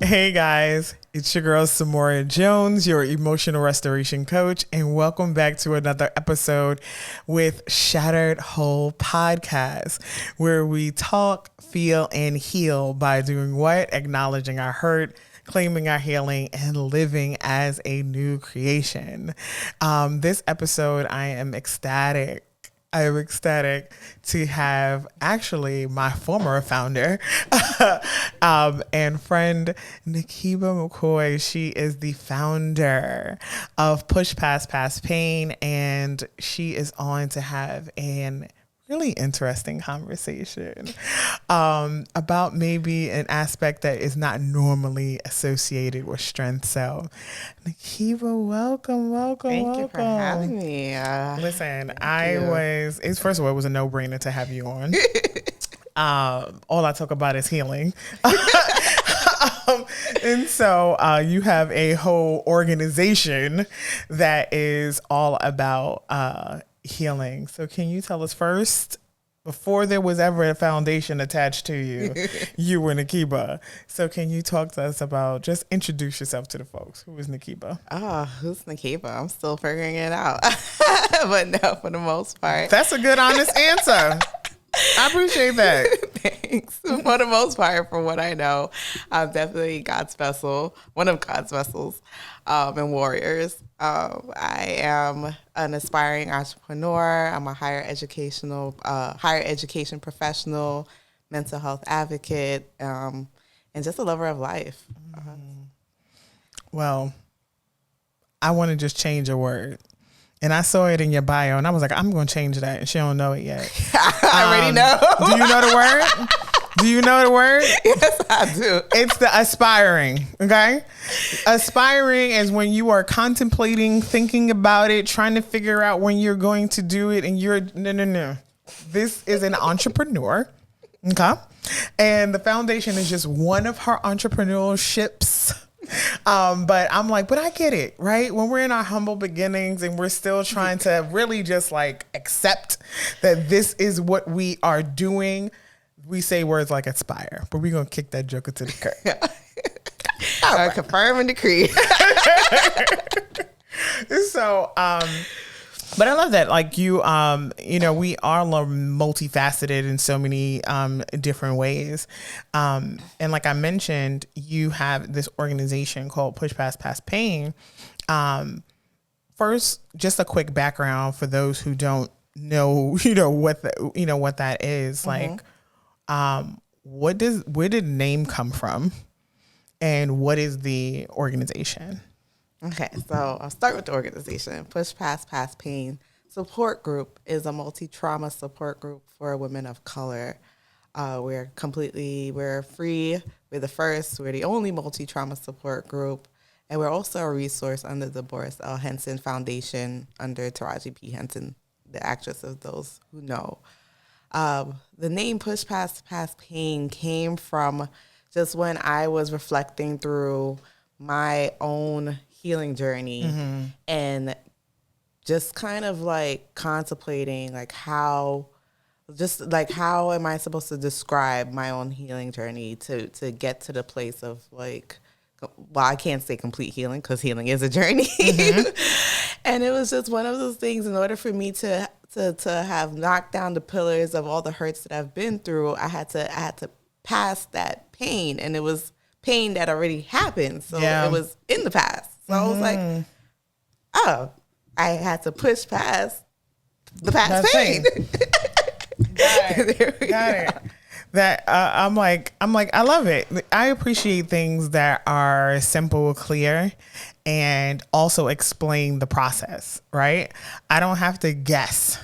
Hey guys, it's your girl Samora Jones, your emotional restoration coach, and welcome back to another episode with Shattered Whole Podcast, where we talk, feel, and heal by doing what? Acknowledging our hurt, claiming our healing, and living as a new creation. This episode, I am ecstatic to have actually my former founder and friend, Nakeba McKoy. She is the founder of Push Past Pain, and she is on to have an really interesting conversation about maybe an aspect that is not normally associated with strength. So, Nakeba, welcome. Thank you for having me. Listen, first of all, it was a no-brainer to have you on. All I talk about is healing. And so you have a whole organization that is all about healing. So can you tell us first, before there was ever a foundation attached to you, you were Nakeba. So can you talk to us about, just introduce yourself to the folks. Who is Nakeba? Who's Nakeba? I'm still figuring it out. But no, for the most part. That's a good, honest answer. I appreciate that. Thanks. For the most part, from what I know, I'm definitely God's vessel, one of God's vessels and warriors. I am an aspiring entrepreneur. I'm a higher education professional, mental health advocate, and just a lover of life. Well, I want to just change a word. And I saw it in your bio, and I was like, I'm going to change that. And she don't know it yet. I already know. Do you know the word? Do you know the word? Yes, I do. It's the aspiring, okay? Aspiring is when you are contemplating, thinking about it, trying to figure out when you're going to do it, and no. This is an entrepreneur, okay? And the foundation is just one of her entrepreneurships. But I'm like, but I get it, right? When we're in our humble beginnings and we're still trying to really just like accept that this is what we are doing, we say words like aspire, but we're going to kick that joker to the curb. Right. Confirm and decree. So, but I love that, like you, we are multifaceted in so many different ways. And like I mentioned, you have this organization called Push Past Pain. First, just a quick background for those who don't know, what that is. Mm-hmm. Like, where did the name come from, and what is the organization? Okay, so I'll start with the organization. Push Past Pain Support Group is a multi-trauma support group for women of color. We're free. We're the first. We're the only multi-trauma support group. And we're also a resource under the Boris L. Henson Foundation under Taraji P. Henson, the actress, of those who know. The name Push Past Pain came from just when I was reflecting through my own healing journey, mm-hmm. and just kind of like contemplating like how am I supposed to describe my own healing journey to get to the place of like, well, I can't say complete healing because healing is a journey. Mm-hmm. And it was just one of those things. In order for me to have knocked down the pillars of all the hurts that I've been through, I had to pass that pain, and it was pain that already happened. So It was in the past. So I was like, oh, I had to push past the past pain. Got it. That I'm like, I love it. I appreciate things that are simple, clear, and also explain the process, right? I don't have to guess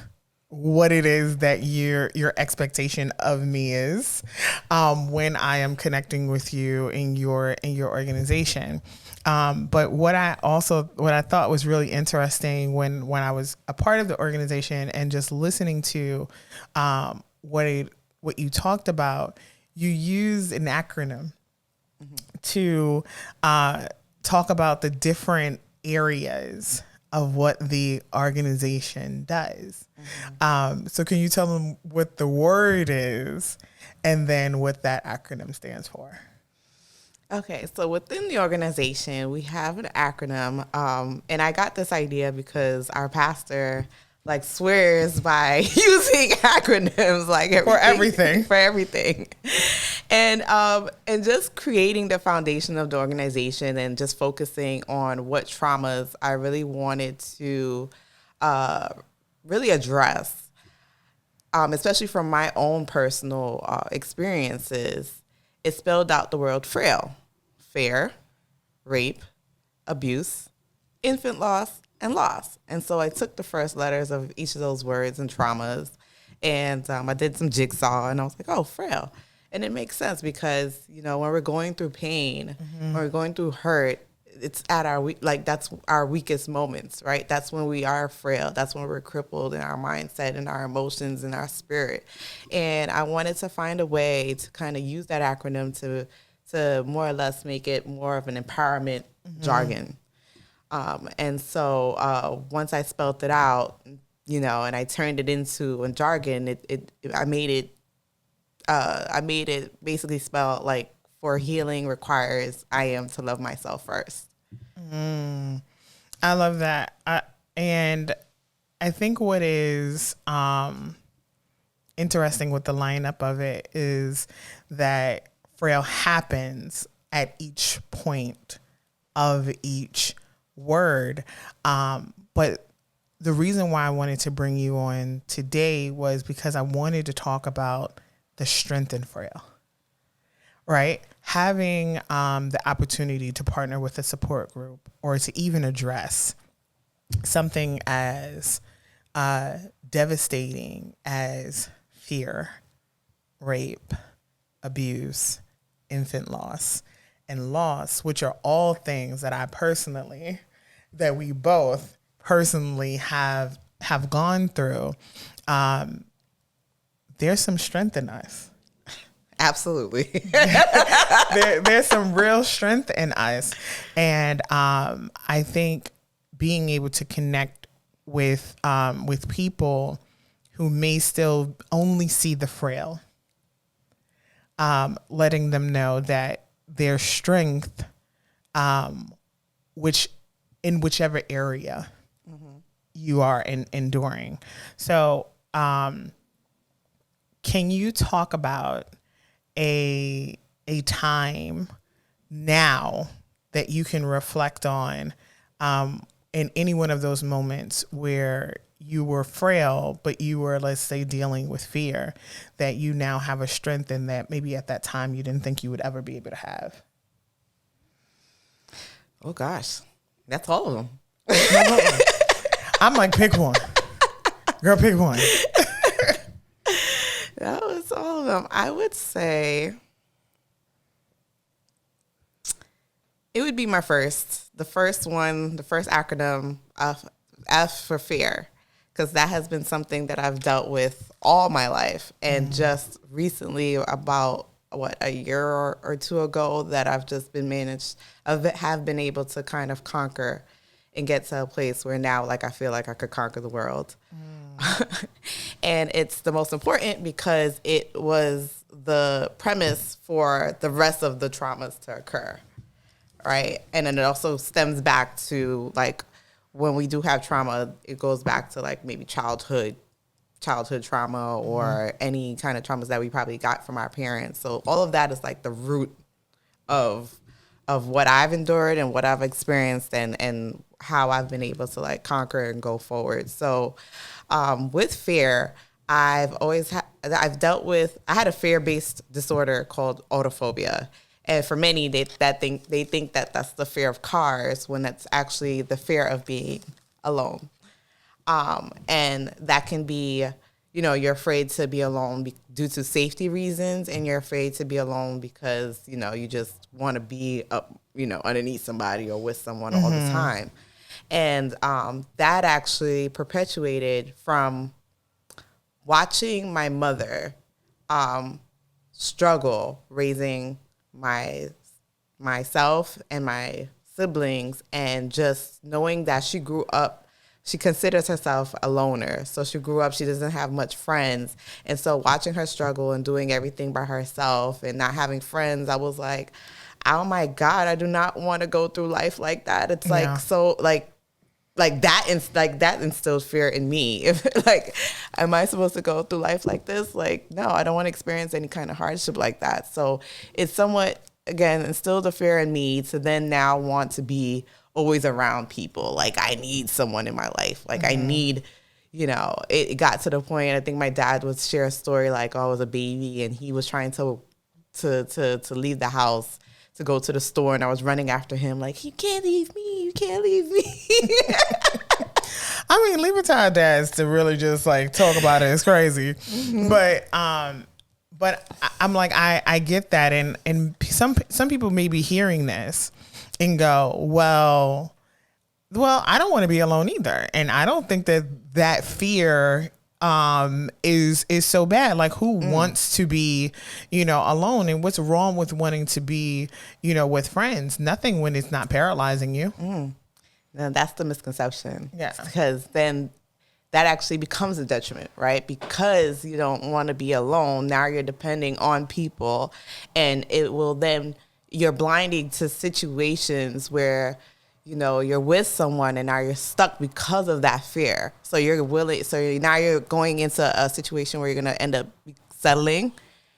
what it is that your expectation of me is when I am connecting with you in your organization. But what I thought was really interesting when I was a part of the organization and just listening to what you talked about, you used an acronym to talk about the different areas of what the organization does. So can you tell them what the word is and then what that acronym stands for? Okay, so within the organization, we have an acronym, and I got this idea because our pastor like swears by using acronyms like for everything, and just creating the foundation of the organization and just focusing on what traumas I really wanted to really address, especially from my own personal experiences. It spelled out the word frail, fair, rape, abuse, infant loss, and loss. And so I took the first letters of each of those words and traumas, and I did some jigsaw, and I was like, oh, frail. And it makes sense because, you know, when we're going through pain, when we're going through hurt, it's at that's our weakest moments, right? That's when we are frail. That's when we're crippled in our mindset and our emotions and our spirit. And I wanted to find a way to kind of use that acronym to more or less make it more of an empowerment jargon. And so once I spelled it out, you know, and I turned it into a jargon, I made it basically spell like, for healing requires I am to love myself first. I love that. And I think what is interesting with the lineup of it is that frail happens at each point of each word. But the reason why I wanted to bring you on today was because I wanted to talk about the strength in frail. Right? Having the opportunity to partner with a support group or to even address something as devastating as fear, rape, abuse, infant loss, and loss, which are all things that we both personally have gone through. There's some strength in us. Absolutely. There's some real strength in us. And I think being able to connect with people who may still only see the frail, letting them know that their strength, in whichever area you are enduring. So can you talk about a time now that you can reflect on in any one of those moments where you were frail, but you were, let's say, dealing with fear, that you now have a strength in that maybe at that time you didn't think you would ever be able to have? Oh, gosh. That's all of them. I'm like, pick one. Girl, pick one. That was all of them. I would say it would be the first acronym of F for fear, because that has been something that I've dealt with all my life. And just recently, about a year or two ago, that I've just have been able to kind of conquer and get to a place where now, like, I feel like I could conquer the world. And it's the most important because it was the premise for the rest of the traumas to occur, right? And then it also stems back to, like, when we do have trauma, it goes back to, like, maybe childhood trauma or any kind of traumas that we probably got from our parents. So all of that is, like, the root of what I've endured and what I've experienced and how I've been able to, like, conquer and go forward. So with fear, I had a fear-based disorder called autophobia. And for many, they think that that's the fear of cars when that's actually the fear of being alone. And that can be, you know, you're afraid to be alone due to safety reasons, and you're afraid to be alone because, you know, you just want to be up, you know, underneath somebody or with someone all the time. And that actually perpetuated from watching my mother struggle raising myself and my siblings, and just knowing that she grew up, she considers herself a loner. So she grew up, she doesn't have much friends. And so watching her struggle and doing everything by herself and not having friends, I was like, oh my God, I do not want to go through life like that. It's like, Yeah. so like that instilled fear in me. If like, am I supposed to go through life like this? Like, no, I don't want to experience any kind of hardship like that. So it's somewhat, again, instilled a fear in me to then now want to be always around people. Like, I need someone in my life. Like, I need, you know, it got to the point, I think my dad would share a story like, oh, I was a baby and he was trying to leave the house to go to the store, and I was running after him like, you can't leave me, you can't leave me. I mean, leave it to our dads to really just like talk about it. It's crazy. But I'm like, I get that. And some people may be hearing this and go, well, I don't want to be alone either. And I don't think that fear is so bad. Like, who wants to be, you know, alone? And what's wrong with wanting to be, you know, with friends? Nothing when it's not paralyzing you. Now, that's the misconception. Yeah. Because then that actually becomes a detriment, right? Because you don't want to be alone. Now you're depending on people, and it will then, you're blinding to situations where, you know, you're with someone and now you're stuck because of that fear. So now you're going into a situation where you're going to end up settling.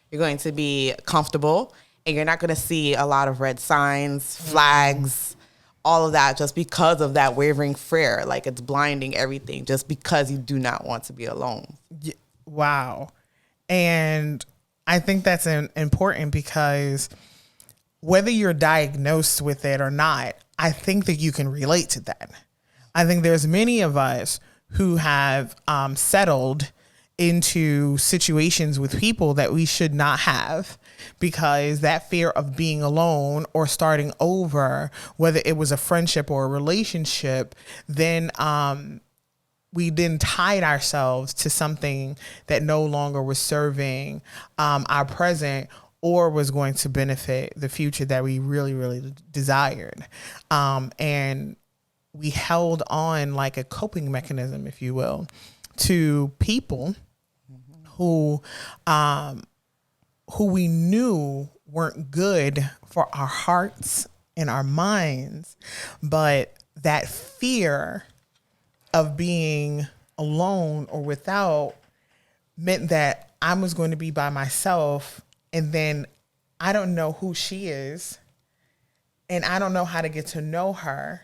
You're going to be comfortable, and you're not going to see a lot of red signs, flags, all of that, just because of that wavering fear. Like, it's blinding everything just because you do not want to be alone. Wow. And I think that's important, because whether you're diagnosed with it or not, I think that you can relate to that. I think there's many of us who have settled into situations with people that we should not have, because that fear of being alone or starting over, whether it was a friendship or a relationship, then we then tied ourselves to something that no longer was serving our present or was going to benefit the future that we really, really desired. And we held on like a coping mechanism, if you will, to people who we knew weren't good for our hearts and our minds. But that fear of being alone or without meant that I was going to be by myself, and then I don't know who she is, and I don't know how to get to know her.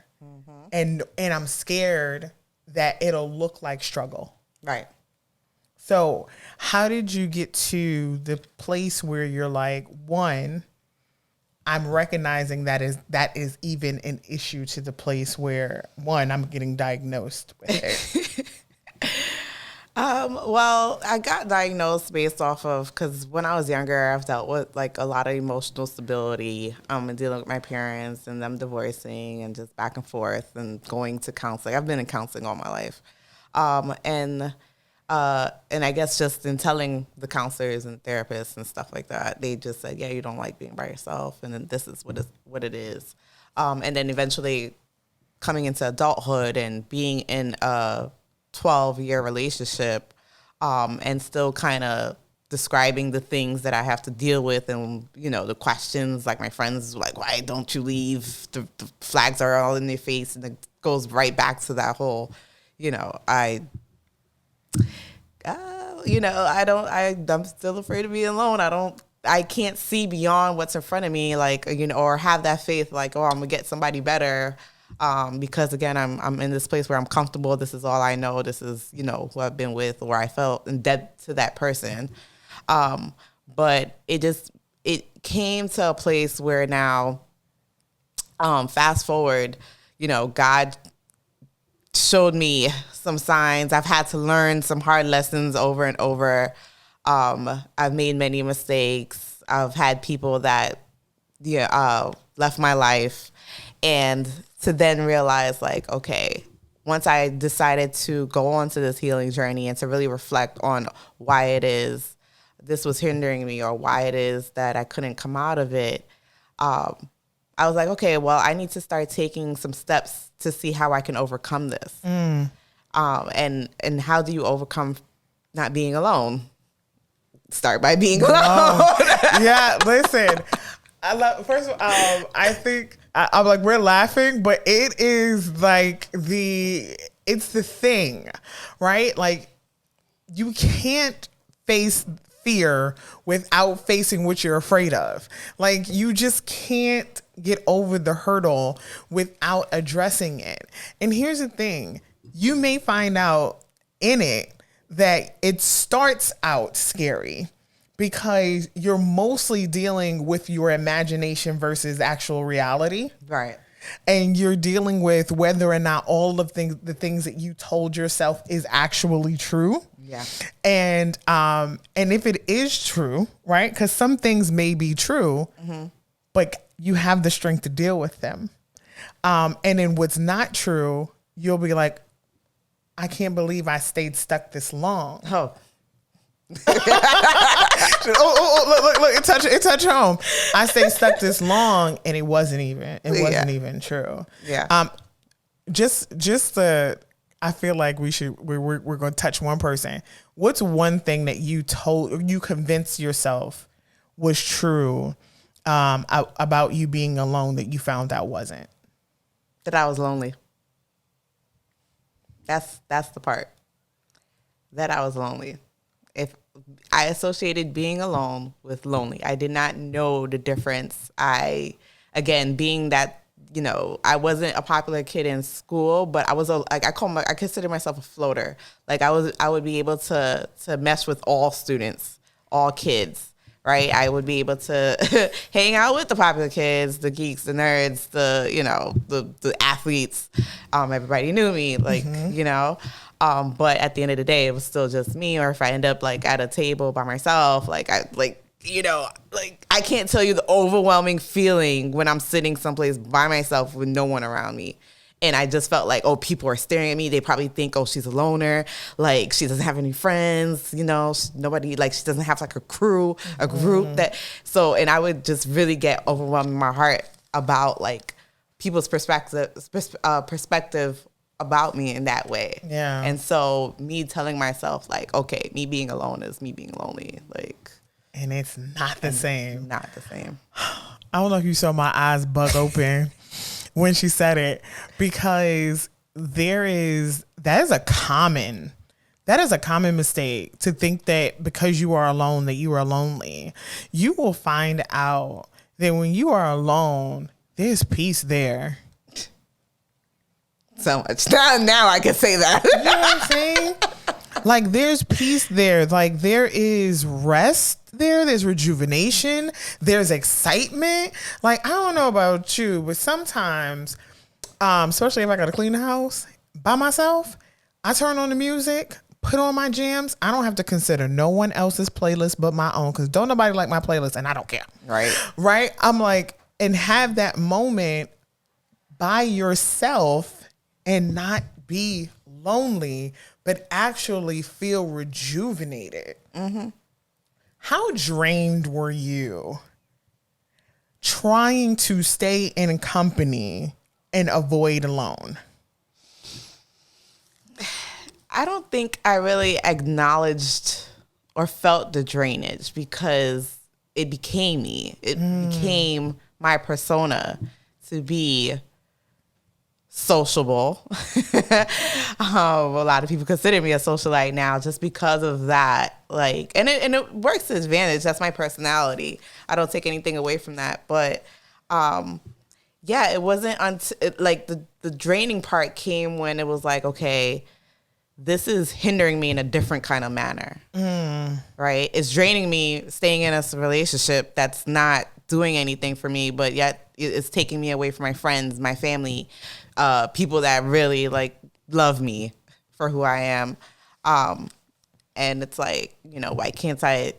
And I'm scared that it'll look like struggle. Right. So how did you get to the place where you're like, one, I'm recognizing that is even an issue, to the place where, one, I'm getting diagnosed with it? Well, I got diagnosed based off of, because when I was younger, I've dealt with like a lot of emotional stability, and dealing with my parents and them divorcing and just back and forth and going to counseling. I've been in counseling all my life. And I guess just in telling the counselors and therapists and stuff like that, they just said, yeah, you don't like being by yourself, and then this is what it is. And then eventually coming into adulthood and being in a 12-year relationship, and still kind of describing the things that I have to deal with, and, you know, the questions, like my friends like, why don't you leave? The flags are all in their face, and it goes right back to that whole, you know, I'm still afraid of being alone. I can't see beyond what's in front of me, like, you know, or have that faith, like, oh, I'm gonna get somebody better. Because again, I'm in this place where I'm comfortable. This is all I know. This is, you know, who I've been with, or I felt in debt to that person. But it came to a place where now, fast forward, you know, God showed me some signs. I've had to learn some hard lessons over and over. I've made many mistakes. I've had people that left my life. And to then realize, like, okay, once I decided to go on to this healing journey and to really reflect on why it is this was hindering me or why it is that I couldn't come out of it, I was like, okay, well, I need to start taking some steps to see how I can overcome this. And how do you overcome not being alone? Start by being alone. Yeah, listen. First of all, I think I'm like, we're laughing, but it is like it's the thing, right? Like, you can't face fear without facing what you're afraid of. Like, you just can't get over the hurdle without addressing it. And here's the thing. You may find out in it that it starts out scary because you're mostly dealing with your imagination versus actual reality. Right. And you're dealing with whether or not all of the things that you told yourself is actually true. Yeah. And if it is true, right? Because some things may be true, but you have the strength to deal with them. And then what's not true, you'll be like, I can't believe I stayed stuck this long. Oh. Look, it touched home. I stayed stuck this long and it wasn't even true. Yeah. I feel like we're going to touch one person. What's one thing that you convinced yourself was true about you being alone that you found out wasn't? That I was lonely. That's the part. That I was lonely. If I associated being alone with lonely, I did not know the difference. Being that, I wasn't a popular kid in school, but I was I consider myself a floater. Like I would be able to mesh with all students, all kids, right? I would be able to hang out with the popular kids, the geeks, the nerds, the athletes. Everybody knew me, but at the end of the day, it was still just me. Or if I end up like at a table by myself, I can't tell you the overwhelming feeling when I'm sitting someplace by myself with no one around me. And I just felt like, oh, people are staring at me. They probably think, oh, she's a loner. Like, she doesn't have any friends, nobody, like, she doesn't have like a crew, a group and I would just really get overwhelmed in my heart about like people's perspective about me in that way. Yeah. And so me telling myself like, okay, me being alone is me being lonely. Like, and it's not the same. Not the same. I don't know if you saw my eyes bug open when she said it, because that is a common mistake to think that because you are alone that you are lonely. You will find out that when you are alone, there's peace there. So much. Now I can say that. You know what I'm saying? Like, there's peace there. Like, there is rest there. There's rejuvenation. There's excitement. Like, I don't know about you, but sometimes, especially if I got to clean the house by myself, I turn on the music, put on my jams. I don't have to consider no one else's playlist but my own, because don't nobody like my playlist, and I don't care. Right? I'm like, and have that moment by yourself and not be lonely, but actually feel rejuvenated. How drained were you trying to stay in company and avoid alone? I don't think I really acknowledged or felt the drainage because it became me. It became my persona to be sociable. A lot of people consider me a socialite now just because of that. Like, and it works to advantage. That's my personality. I don't take anything away from that. But it wasn't like the draining part came when it was like, okay, this is hindering me in a different kind of manner. Right? It's draining me staying in a relationship that's not doing anything for me, but yet it's taking me away from my friends, my family, people that really like love me for who I am. And it's like, you know, why can't I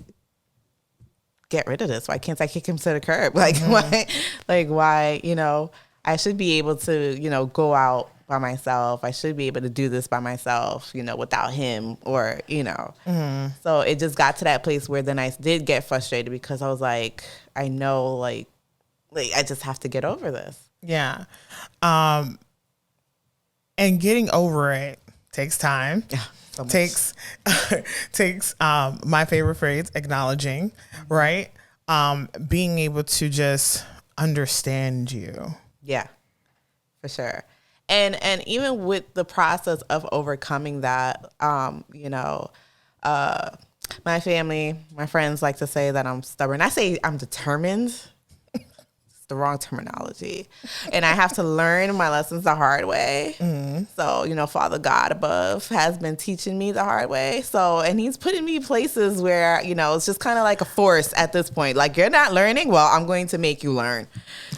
get rid of this? Why can't I kick him to the curb? Like, why, you know, I should be able to, you know, go out by myself. I should be able to do this by myself, you know, without him, or, you know. So it just got to that place where then I did get frustrated, because I was like, I know, like I just have to get over this. Yeah. And getting over it takes time. Yeah. So takes my favorite phrase, acknowledging, right? Being able to just understand you. Yeah, for sure. And even with the process of overcoming that, you know, my family, my friends like to say that I'm stubborn. I say I'm determined. The wrong terminology, and I have to learn my lessons the hard way. So, you know, Father God above has been teaching me the hard way. So, and he's putting me places where, you know, it's just kind of like a force at this point. Like, you're not learning. Well, I'm going to make you learn.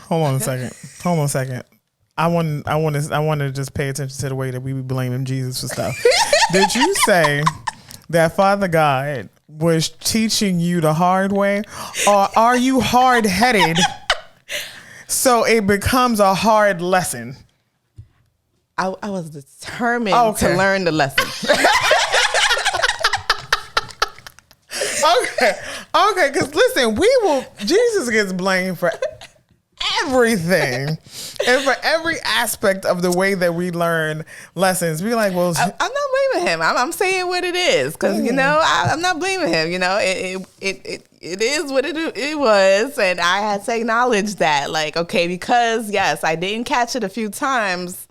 Hold on a second. I want to just pay attention to the way that we be blaming Jesus for stuff. Did you say that Father God was teaching you the hard way, or are you hard-headed? So it becomes a hard lesson. I was determined to learn the lesson. Okay, because listen, Jesus gets blamed for everything and for every aspect of the way that we learn lessons. Be like, well, I'm not blaming him. I'm saying what it is, because you know, I'm not blaming him. You know, it is what it was, and I had to acknowledge that. Like, okay, because yes, I didn't catch it a few times.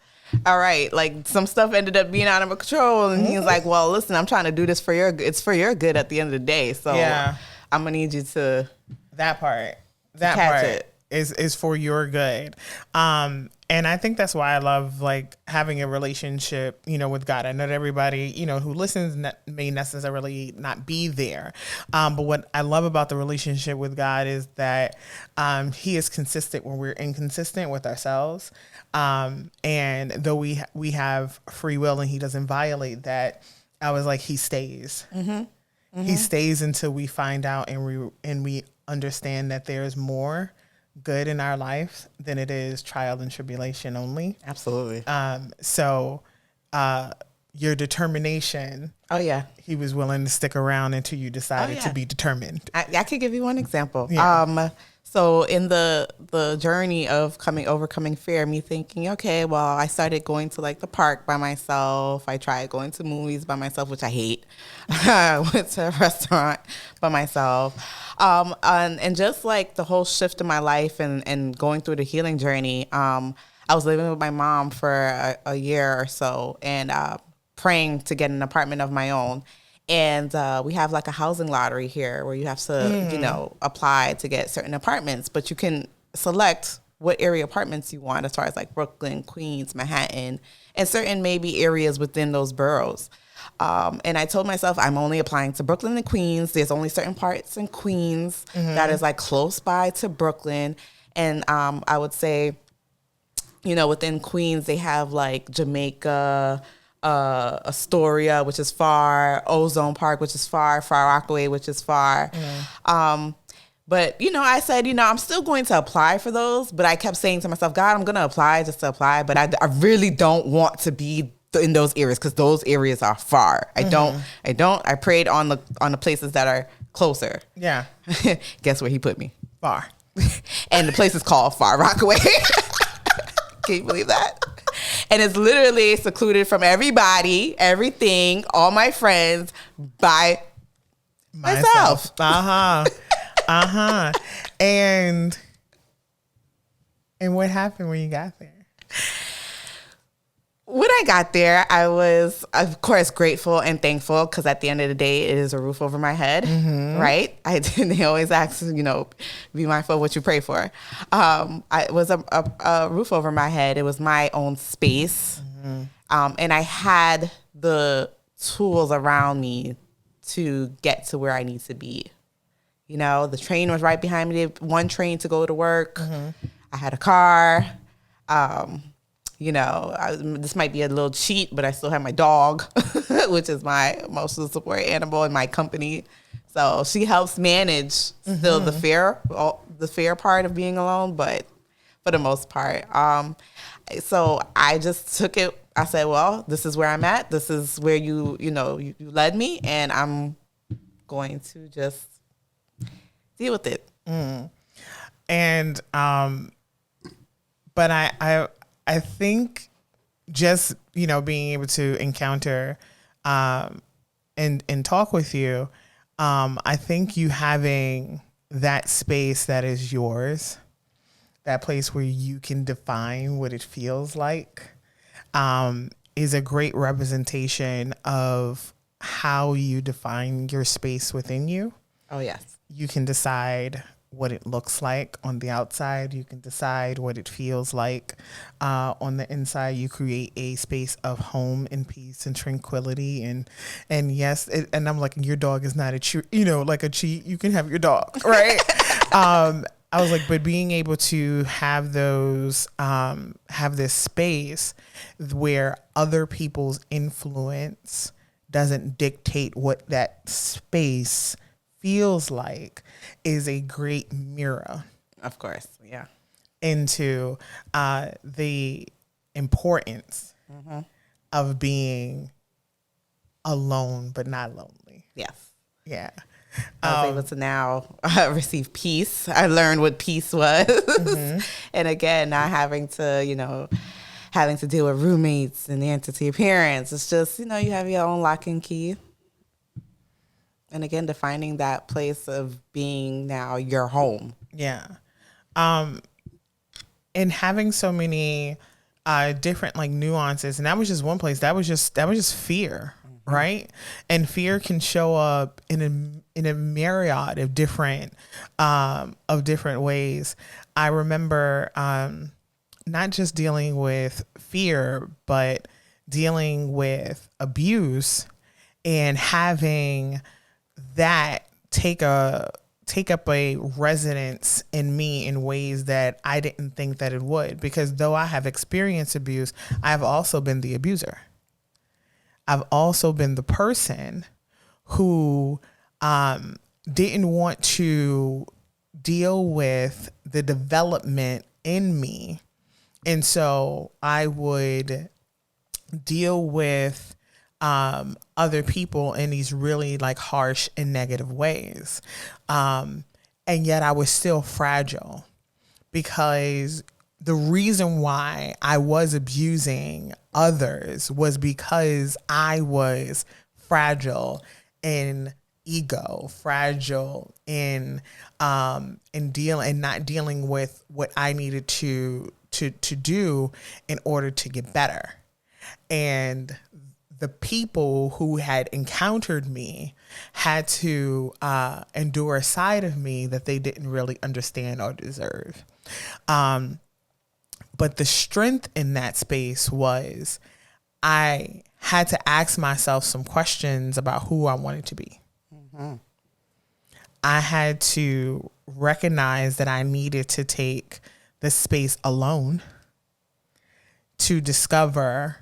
All right, like some stuff ended up being out of my control, and he's like, "Well, listen, I'm trying to do this for your good. It's for your good at the end of the day. So I'm gonna need you to catch it. Is for your good. And I think that's why I love like having a relationship, you know, with God. I know that everybody, you know, who listens may necessarily not be there. But what I love about the relationship with God is that he is consistent when we're inconsistent with ourselves. And though we have free will and he doesn't violate that, I was like, he stays. He stays until we find out and we understand that there's more good in our life than it is trial and tribulation only. Absolutely. So your determination. Oh yeah. He was willing to stick around until you decided to be determined. I could give you one example. Yeah. So in the journey of overcoming fear, me thinking, okay, well, I started going to like the park by myself. I tried going to movies by myself, which I hate. I went to a restaurant by myself. And just like the whole shift in my life and going through the healing journey, I was living with my mom for a year or so, and praying to get an apartment of my own. And we have like a housing lottery here where you have to, you know, apply to get certain apartments, but you can select what area apartments you want as far as like Brooklyn, Queens, Manhattan, and certain maybe areas within those boroughs. And I told myself I'm only applying to Brooklyn and Queens. There's only certain parts in Queens that is like close by to Brooklyn. And I would say, you know, within Queens, they have like Jamaica, Astoria, which is far, Ozone Park, which is far, Far Rockaway, which is far. But, you know, I said, you know, I'm still going to apply for those, but I kept saying to myself, God, I'm going to apply just to apply, but I really don't want to be in those areas because those areas are far. I prayed on the places that are closer. Yeah. Guess where he put me? Far. And the place is called Far Rockaway. Can you believe that? And it's literally secluded from everybody, everything, all my friends by myself. And what happened when you got there? When I got there, I was, of course, grateful and thankful because at the end of the day, it is a roof over my head, right? They always ask, you know, be mindful of what you pray for. It was a roof over my head. It was my own space. And I had the tools around me to get to where I need to be. You know, the train was right behind me. One train to go to work. I had a car. this might be a little cheat, but I still have my dog, which is my emotional support animal in my company. So she helps manage still the fear part of being alone, but for the most part. So I just took it. I said, well, this is where I'm at. This is where you led me, and I'm going to just deal with it. And but I think just being able to encounter and talk with you, I think you having that space that is yours, that place where you can define what it feels like, is a great representation of how you define your space within you. Oh, yes. You can decide what it looks like on the outside. You can decide what it feels like on the inside. You create a space of home and peace and tranquility. And yes, and I'm like, your dog is not a cheat, like a cheat. You can have your dog, right? I was like, but being able to have those, have this space where other people's influence doesn't dictate what that space feels like is a great mirror. Of course, yeah. Into the importance of being alone but not lonely. Yes. Yeah. I was able to now receive peace. I learned what peace was. And again, not having to, having to deal with roommates and answer to your parents. It's just, you have your own lock and key. And again, defining that place of being now your home. Yeah. And having so many different nuances. And that was just one place. That was just fear. Right. And fear can show up in a myriad of different ways. I remember not just dealing with fear, but dealing with abuse and having that take up a residence in me in ways that I didn't think that it would, because though I have experienced abuse, I've also been the abuser. I've also been the person who didn't want to deal with the development in me. And so I would deal with other people in these really harsh and negative ways. And yet I was still fragile, because the reason why I was abusing others was because I was fragile in ego, fragile in not dealing with what I needed to do in order to get better. And the people who had encountered me had to endure a side of me that they didn't really understand or deserve. But the strength in that space was I had to ask myself some questions about who I wanted to be. I had to recognize that I needed to take the space alone to discover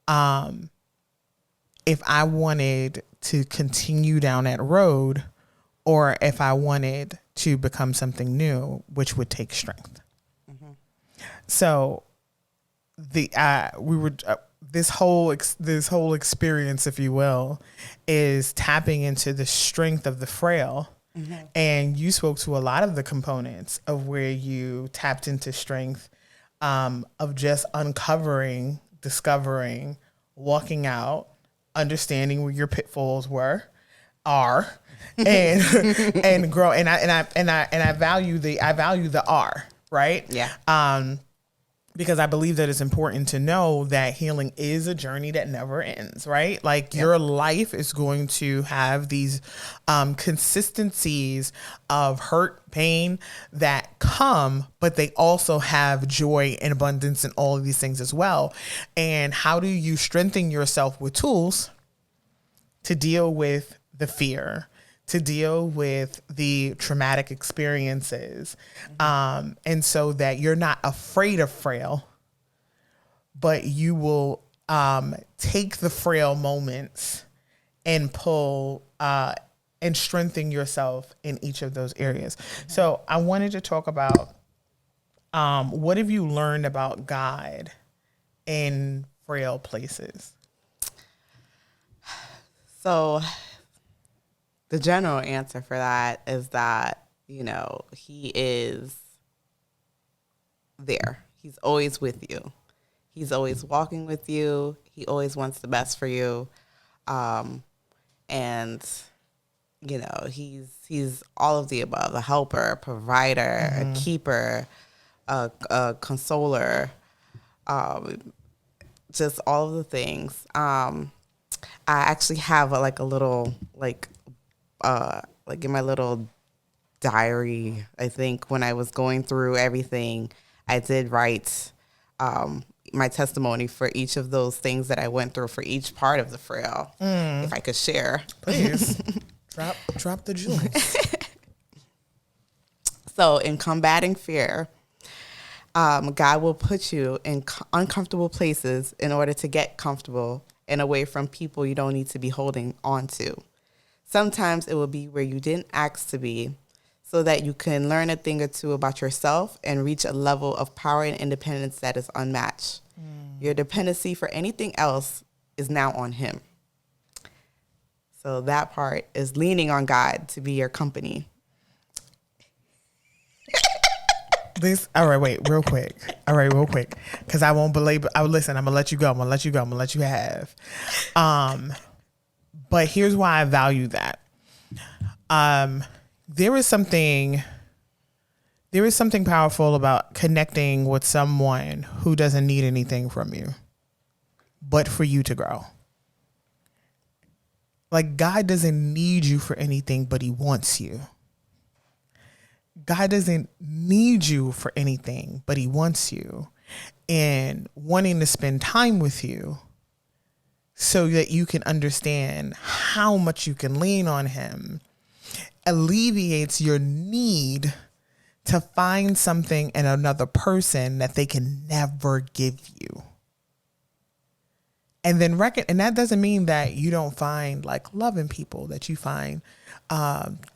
if I wanted to continue down that road or if I wanted to become something new, which would take strength. So this whole experience, if you will, is tapping into the strength of the frail. And you spoke to a lot of the components of where you tapped into strength, of just uncovering, discovering, walking out, understanding where your pitfalls are, and grow. And I value the R, right? Yeah. Because I believe that it's important to know that healing is a journey that never ends, right? Your life is going to have these consistencies of hurt, pain that come, but they also have joy and abundance and all of these things as well. And how do you strengthen yourself with tools to deal with the fear, to deal with the traumatic experiences, and so that you're not afraid of frail, but you will take the frail moments and pull and strengthen yourself in each of those areas. So I wanted to talk about what have you learned about God in frail places? So the general answer for that is that, you know, he is there. He's always with you. He's always walking with you. He always wants the best for you. And, you know, he's all of the above, a helper, a provider, a keeper, a consoler, just all of the things. I actually have a little in my little diary, I think when I was going through everything, I did write my testimony for each of those things that I went through for each part of the frail, if I could share. Please. Drop the jewels. So in combating fear, God will put you in uncomfortable places in order to get comfortable and away from people you don't need to be holding on to. Sometimes it will be where you didn't ask to be, so that you can learn a thing or two about yourself and reach a level of power and independence that is unmatched. Your dependency for anything else is now on him. So that part is leaning on God to be your company. All right, wait, real quick. Because I won't belabor. Listen, I'm going to let you go. I'm going to let you have. But here's why I value that. There is something powerful about connecting with someone who doesn't need anything from you, but for you to grow. Like, God doesn't need you for anything, but he wants you. God doesn't need you for anything, but he wants you, and wanting to spend time with you so that you can understand how much you can lean on him alleviates your need to find something in another person that they can never give you. And then and that doesn't mean that you don't find like love in people, that you find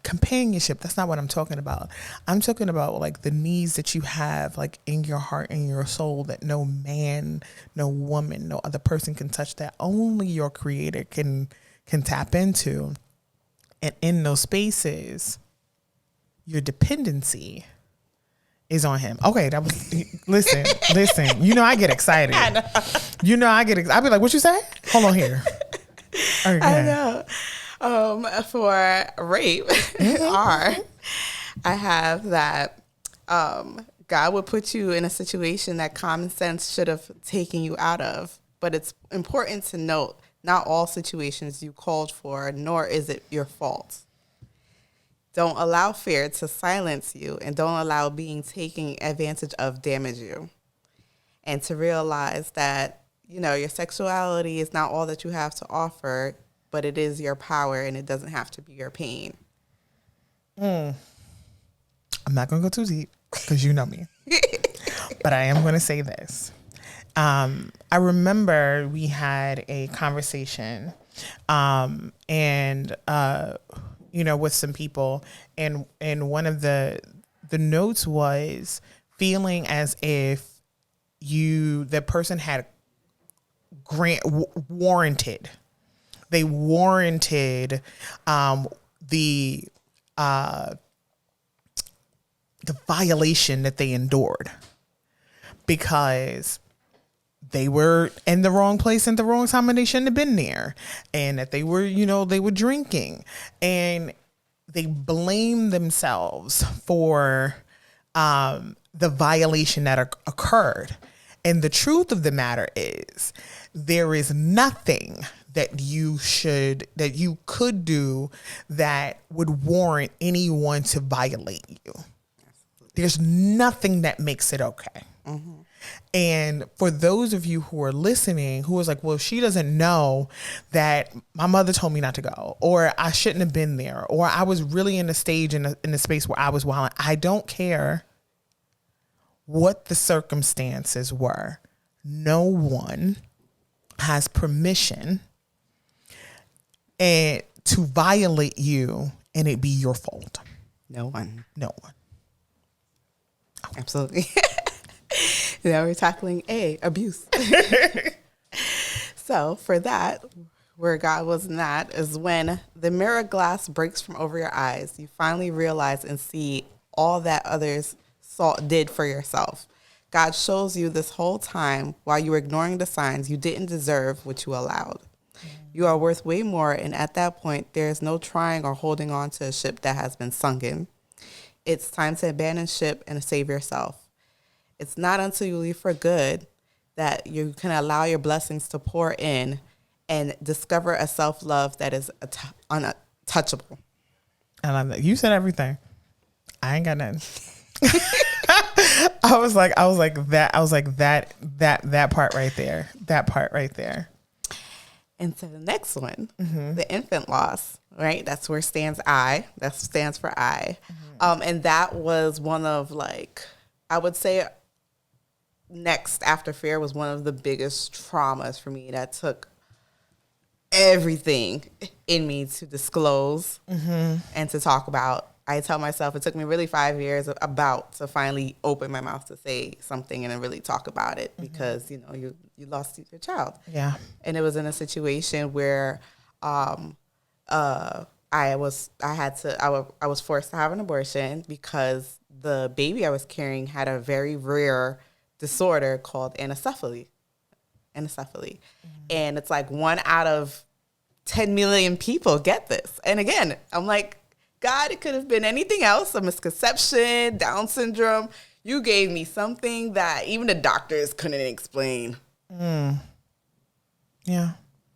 companionship. That's not what I'm talking about. I'm talking about like the needs that you have like in your heart and your soul that no man, no woman, no other person can touch, that only your creator can tap into. And in those spaces, your dependency is on him. Okay, that was, listen. You know I get excited. I know. I'd be like, what you say? Hold on here. Okay. I know. For rape, I have that God would put you in a situation that common sense should have taken you out of. But it's important to note, not all situations you called for, nor is it your fault. Don't allow fear to silence you, and don't allow being taken advantage of damage you. And to realize that, you know, your sexuality is not all that you have to offer, but it is your power, and it doesn't have to be your pain. I'm not going to go too deep because you know me. But I am going to say this. I remember we had a conversation, with some people, and one of the notes was feeling as if the person had warranted. They warranted the violation that they endured because they were in the wrong place at the wrong time and they shouldn't have been there, and that they were drinking, and they blamed themselves for the violation that occurred. And the truth of the matter is, there is nothing that you could do that would warrant anyone to violate you. There's nothing that makes it okay. Mm-hmm. And for those of you who are listening, who is like, well, she doesn't know that my mother told me not to go, or I shouldn't have been there, or I was really in a stage in a space where I was wilding. I don't care what the circumstances were. no one has permission and to violate you and it be your fault. No one. No one. Absolutely. Now we're tackling abuse. So for that, where God was not is when the mirror glass breaks from over your eyes. You finally realize and see all that others did for yourself. God shows you this whole time while you were ignoring the signs you didn't deserve what you allowed. You are worth way more, and at that point, there is no trying or holding on to a ship that has been sunken. It's time to abandon ship and save yourself. It's not until you leave for good that you can allow your blessings to pour in and discover a self-love that is untouchable. I love that. You said everything. I ain't got nothing. I was like that part right there. That part right there. And so the next one, the infant loss, right? That's where stands I. That stands for I. And that was one of I would say next after fear was one of the biggest traumas for me that took everything in me to disclose and to talk about. I tell myself it took me really 5 years to finally open my mouth to say something and then really talk about it because, you lost your child. Yeah. And it was in a situation where I was forced to have an abortion because the baby I was carrying had a very rare disorder called anencephaly. And it's like 1 out of 10 million people get this. And again, I'm like, God, it could have been anything else, a misconception, Down syndrome. You gave me something that even the doctors couldn't explain. Yeah.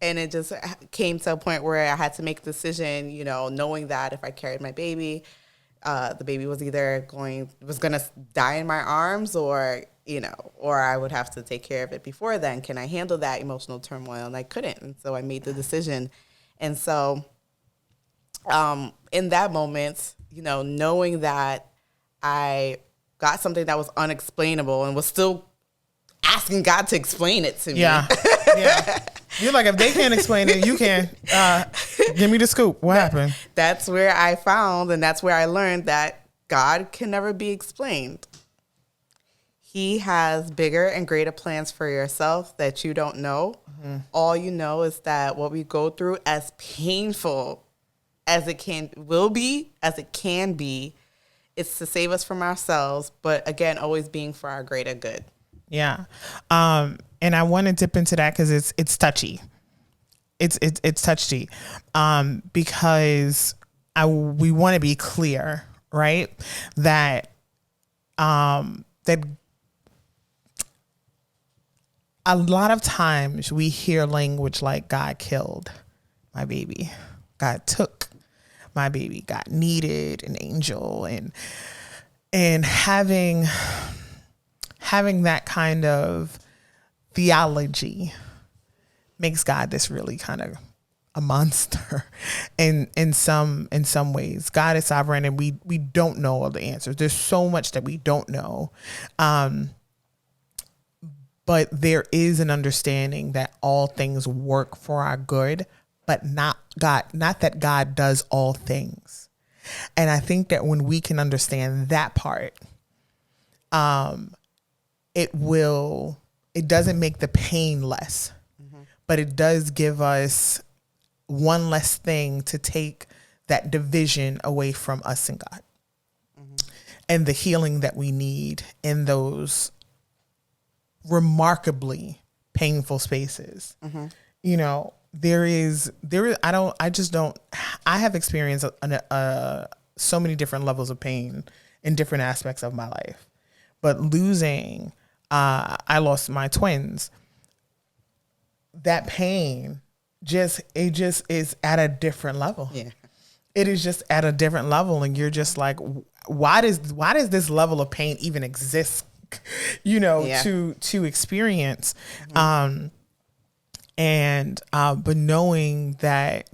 And it just came to a point where I had to make a decision, knowing that if I carried my baby, the baby was either going to die in my arms or I would have to take care of it before then. Can I handle that emotional turmoil? And I couldn't. And so I made the decision. And so in that moment, knowing that I got something that was unexplainable and was still asking God to explain it to me. Yeah. Yeah. You're like, if they can't explain it, you can. Give me the scoop. What happened? That's where I found, and that's where I learned that God can never be explained. He has bigger and greater plans for yourself that you don't know. All you know is that what we go through, as painful as it can be, it's to save us from ourselves, but again, always being for our greater good. Yeah. And I want to dip into that because it's touchy. It's touchy. Because we want to be clear, right? That that a lot of times we hear language like God killed my baby. God took my baby. God needed an angel, and having that kind of theology makes God this really kind of a monster in some ways. God is sovereign, and we don't know all the answers. There's so much that we don't know. But there is an understanding that all things work for our good, but not that God does all things. And I think that when we can understand that part, it doesn't make the pain less, but it does give us one less thing to take that division away from us and God, and the healing that we need in those remarkably painful spaces. I have experienced so many different levels of pain in different aspects of my life, but losing, I lost my twins. That pain it just is at a different level. Yeah. It is just at a different level. And you're just like, why does this level of pain even exist? To experience. But knowing that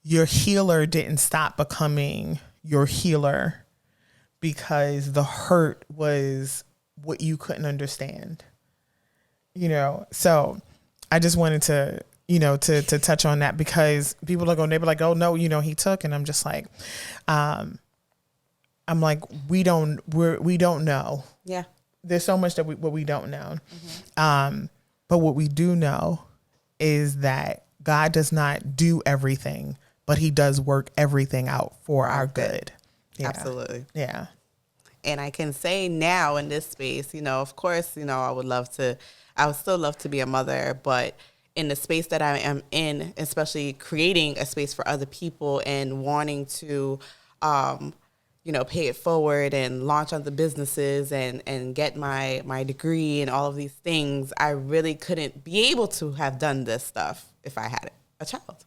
your healer didn't stop becoming your healer because the hurt was what you couldn't understand. you know, so I just wanted to, you know, to touch on that because people are going, they were like, oh no, you know, he took, and I'm just like, I'm like, we don't know. Yeah. There's so much that we don't know. But what we do know is that God does not do everything, but he does work everything out for our good. Yeah. Absolutely. Yeah. And I can say now in this space, you know, of course, you know, I would still love to be a mother, but in the space that I am in, especially creating a space for other people and wanting to, you know, pay it forward and launch other businesses and get my degree and all of these things, I really couldn't be able to have done this stuff if I had a child.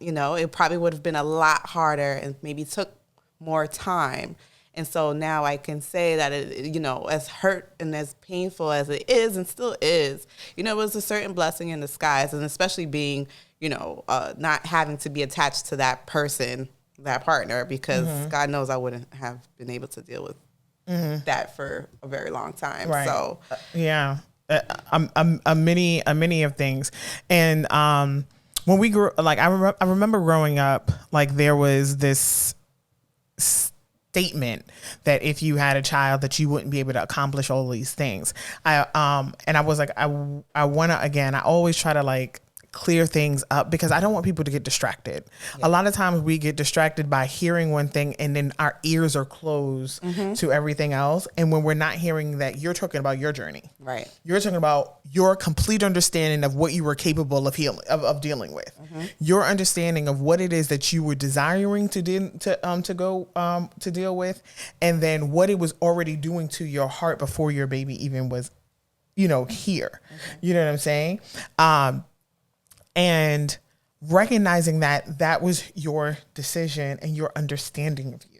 You know, it probably would have been a lot harder and maybe took more time. And so now I can say that, it, you know, as hurt and as painful as it is and still is, you know, it was a certain blessing in disguise. And especially being, you know, not having to be attached to that person, that partner, because God knows I wouldn't have been able to deal with that for a very long time. Right. So, yeah, a many of things. And when we grew, like, I remember growing up, like there was this statement that if you had a child that you wouldn't be able to accomplish all these things. And I was like, I want to, again, I always try to like clear things up because I don't want people to get distracted. Yeah. A lot of times we get distracted by hearing one thing and then our ears are closed to everything else. And when we're not hearing that, you're talking about your journey. Right. You're talking about your complete understanding of what you were capable of dealing with. Your understanding of what it is that you were desiring to deal with, and then what it was already doing to your heart before your baby even was, you know, here. You know what I'm saying? And recognizing that that was your decision and your understanding of you,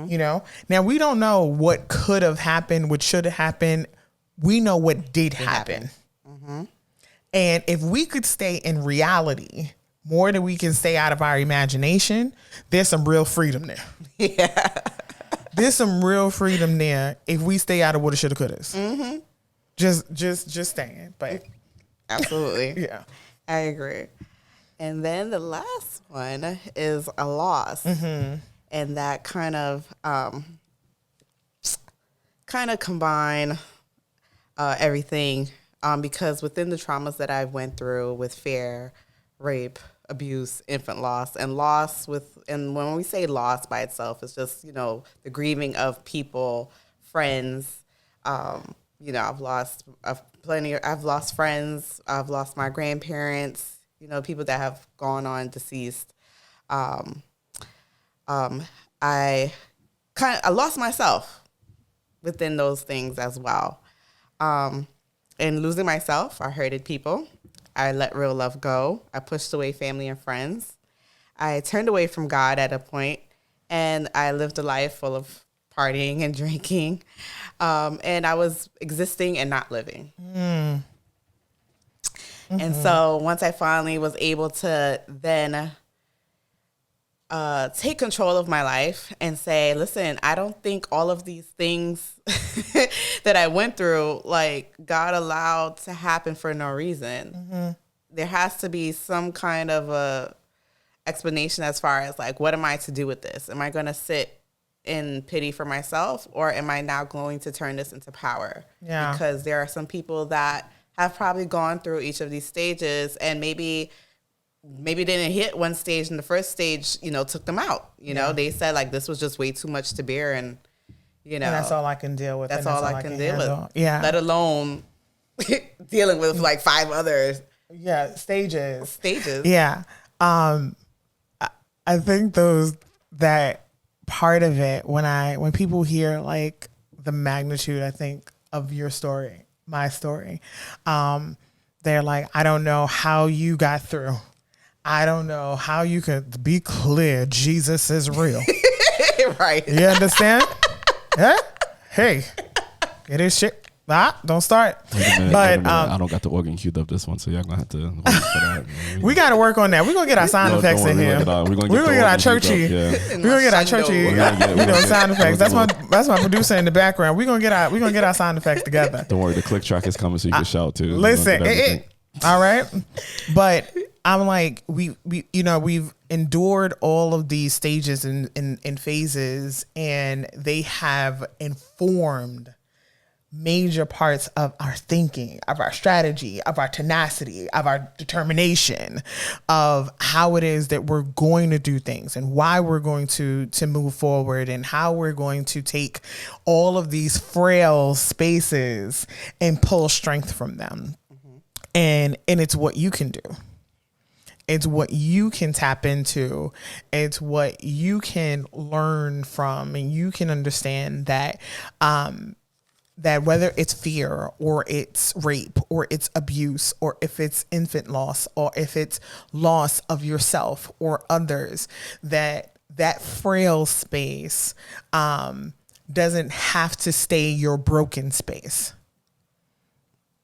you know? Now, we don't know what could have happened, what should have happened. We know what did happen. And if we could stay in reality more than we can stay out of our imagination, there's some real freedom there. Yeah. There's some real freedom there if we stay out of woulda, shoulda, couldas. Just staying. But absolutely. Yeah. I agree. And then the last one is a loss. And that kind of combine everything because within the traumas that I went through with fear, rape, abuse, infant loss, and when we say loss by itself, it's just, you know, the grieving of people, friends. You know, I've lost friends. I've lost my grandparents, you know, people that have gone on deceased. I lost myself within those things as well. In losing myself, I hurted people. I let real love go. I pushed away family and friends. I turned away from God at a point, and I lived a life full of partying and drinking. And I was existing and not living. And so once I finally was able to then take control of my life and say, listen, I don't think all of these things that I went through, like, God allowed to happen for no reason. There has to be some kind of a explanation as far as, like, what am I to do with this? Am I going to sit in pity for myself, or am I now going to turn this into power? Yeah. Because there are some people that have probably gone through each of these stages and maybe didn't hit one stage, and the first stage, you know, took them out. You know, they said, like, this was just way too much to bear, and, you know. And that's all I can deal with. That's all I can deal with. Yeah. Let alone dealing with, like, 5 others. Yeah, stages. Yeah. I think that part of it, when people hear, like, the magnitude, I think, of your story, my story, they're like, I don't know how you got through. I don't know how you could be clear. Jesus is real. Right. You understand? Yeah? Hey, it is shit. Don't start. But I don't got the organ queued up this one, so y'all gonna have to wait for that. We got to work on that. We're gonna get our sound effects in here. We're gonna get our churchy. We're gonna get our churchy. Sound effects. That's my producer in the background. We're gonna get our sound effects together. Don't worry, the click track is coming, so you can shout too. Listen, all right, but I'm like, we've endured all of these stages and phases, and they have informed major parts of our thinking, of our strategy, of our tenacity, of our determination, of how it is that we're going to do things and why we're going to move forward, and how we're going to take all of these frail spaces and pull strength from them. And it's what you can do. It's what you can tap into. It's what you can learn from, and you can understand that that whether it's fear or it's rape or it's abuse, or if it's infant loss, or if it's loss of yourself or others, that frail space doesn't have to stay your broken space.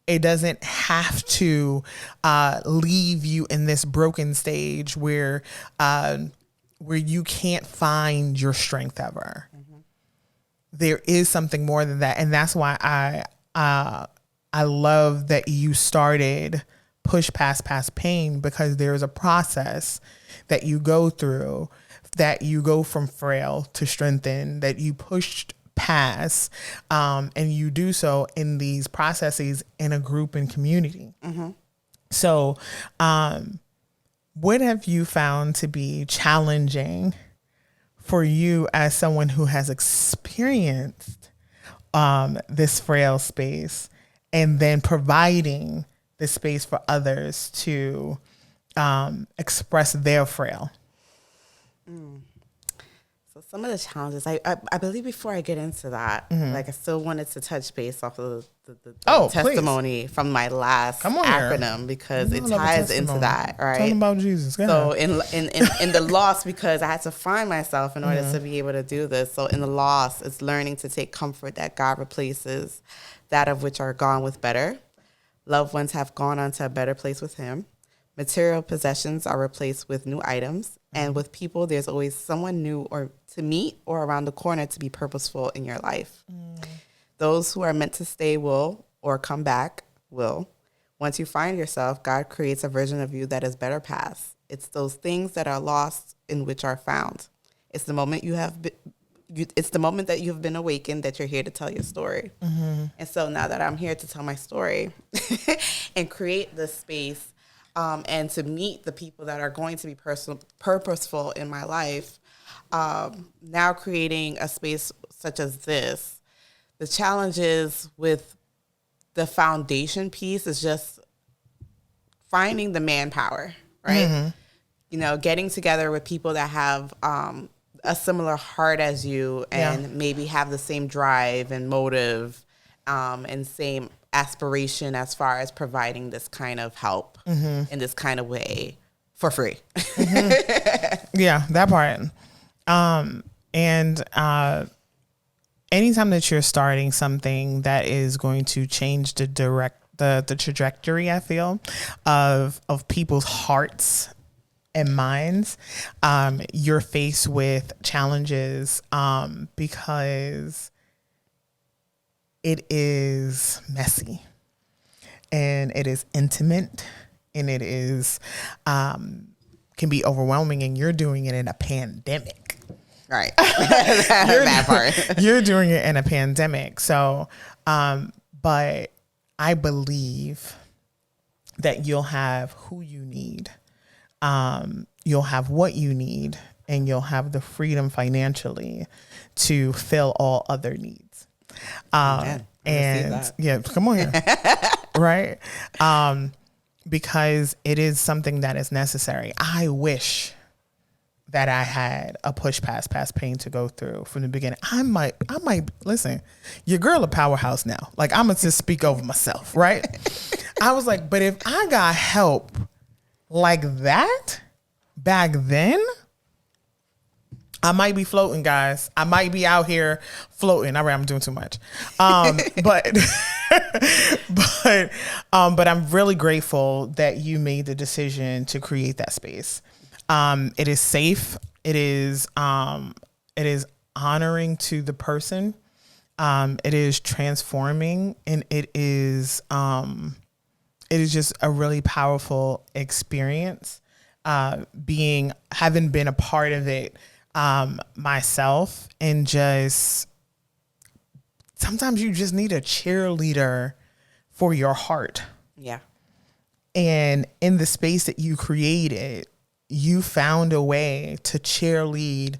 It doesn't have to leave you in this broken stage where you can't find your strength ever. There is something more than that. And that's why I love that you started Push Past Pain, because there is a process that you go through, that you go from frail to strengthen, that you pushed past, and you do so in these processes in a group and community. So what have you found to be challenging for you as someone who has experienced this frail space, and then providing the space for others to express their frail? So some of the challenges, I believe before I get into that, like I still wanted to touch base off of the testimony from my last acronym, because it ties into that, right? Talking about Jesus. So in the loss, because I had to find myself in order to be able to do this. So in the loss, it's learning to take comfort that God replaces that of which are gone with better. Loved ones have gone on to a better place with Him. Material possessions are replaced with new items. And with people, there's always someone new or to meet or around the corner to be purposeful in your life. Those who are meant to stay will, or come back will. Once you find yourself, God creates a version of you that is better past. It's those things that are lost in which are found. It's the moment it's the moment that you've been awakened, that you're here to tell your story. And so now that I'm here to tell my story and create this space, and to meet the people that are going to be purposeful in my life, now creating a space such as this, the challenges with the foundation piece is just finding the manpower, right? Getting together with people that have a similar heart as you, and maybe have the same drive and motive, and same aspiration as far as providing this kind of help in this kind of way for free. Yeah, that part. And anytime that you're starting something that is going to change the trajectory, I feel, of people's hearts and minds, you're faced with challenges, because it is messy, and it is intimate, and it is can be overwhelming, and you're doing it in a pandemic. Right. That part. You're doing it in a pandemic. So, but I believe that you'll have who you need. You'll have what you need, and you'll have the freedom financially to fill all other needs. And yeah, come on here. Right. Because it is something that is necessary. I wish that I had a push past pain to go through from the beginning. I might listen, your girl a powerhouse now. Like, I'm gonna just speak over myself, right? I was like, but if I got help like that back then, I might be floating, guys. I might be out here floating. All right, I'm doing too much. But but I'm really grateful that you made the decision to create that space. It is safe. It is honoring to the person. It is transforming, and it is just a really powerful experience. Having been a part of it myself, and just sometimes you just need a cheerleader for your heart. Yeah. And in the space that you created, you found a way to cheerlead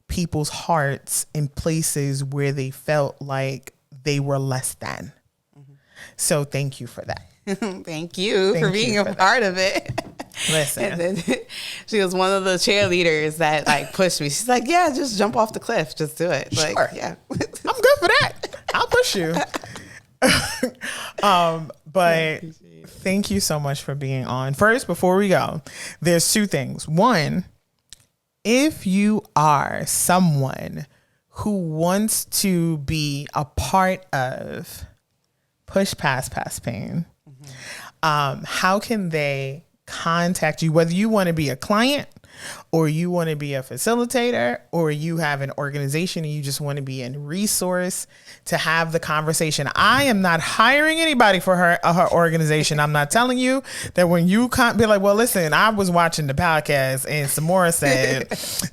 people's hearts in places where they felt like they were less than. Mm-hmm. So thank you for that. Thank you for being a part of it. Listen. And then she was one of the cheerleaders that like pushed me. She's like, yeah, just jump off the cliff. Just do it. Sure. Like, yeah. I'm good for that. I'll push you. But thank you so much for being on. First, before we go, there's two things. One, if you are someone who wants to be a part of Push Past Pain, how can they contact you, whether you want to be a client or you want to be a facilitator, or you have an organization and you just want to be a resource to have the conversation? I am not hiring anybody for her organization. I'm not telling you that when you can't be like, well, listen, I was watching the podcast and Samora said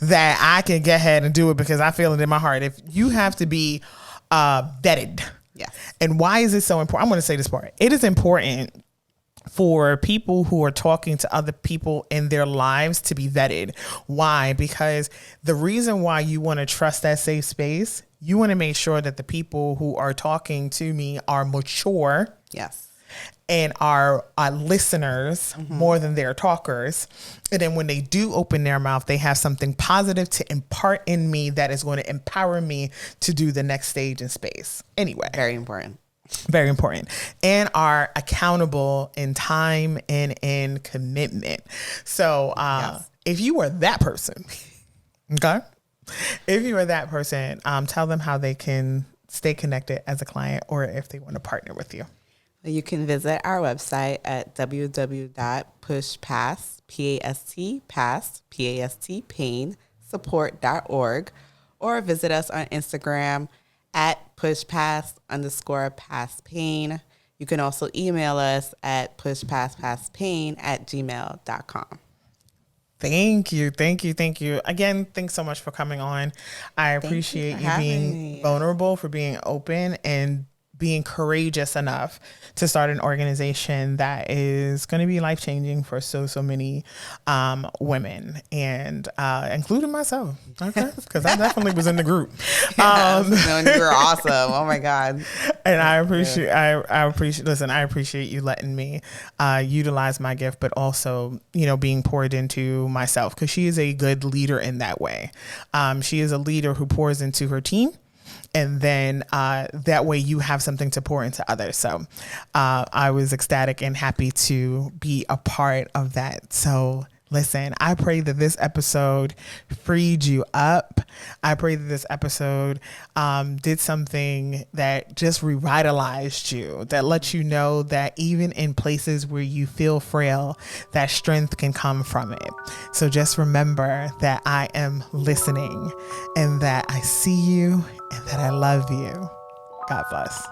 that I can get ahead and do it because I feel it in my heart. If you have to be vetted. Yes. And why is it so important? I'm going to say this part. It is important for people who are talking to other people in their lives to be vetted. Why? Because the reason why you want to trust that safe space, you want to make sure that the people who are talking to me are mature. Yes. And are listeners more than they're talkers. And then when they do open their mouth, they have something positive to impart in me that is going to empower me to do the next stage in space. Anyway. Very important. Very important. And are accountable in time and in commitment. So Yes. If you are that person, okay? If you are that person, tell them how they can stay connected as a client, or if they want to partner with you. You can visit our website at www.pushpastpain.support.org, or visit us on Instagram at pushpast_pastpain. You can also email us at pushpastpain@gmail.com. Thank you. Again, thanks so much for coming on. I appreciate you being vulnerable, for being open, and being courageous enough to start an organization that is going to be life-changing for so many women, and including myself. Okay, because I definitely was in the group. You were awesome. Oh my God. And I appreciate. Listen, I appreciate you letting me utilize my gift, but also, being poured into myself, because she is a good leader in that way. She is a leader who pours into her team. And then that way you have something to pour into others. So I was ecstatic and happy to be a part of that. So listen, I pray that this episode freed you up. I pray that this episode did something that just revitalized you, that lets you know that even in places where you feel frail, that strength can come from it. So just remember that I am listening, and that I see you, and that I love you. God bless.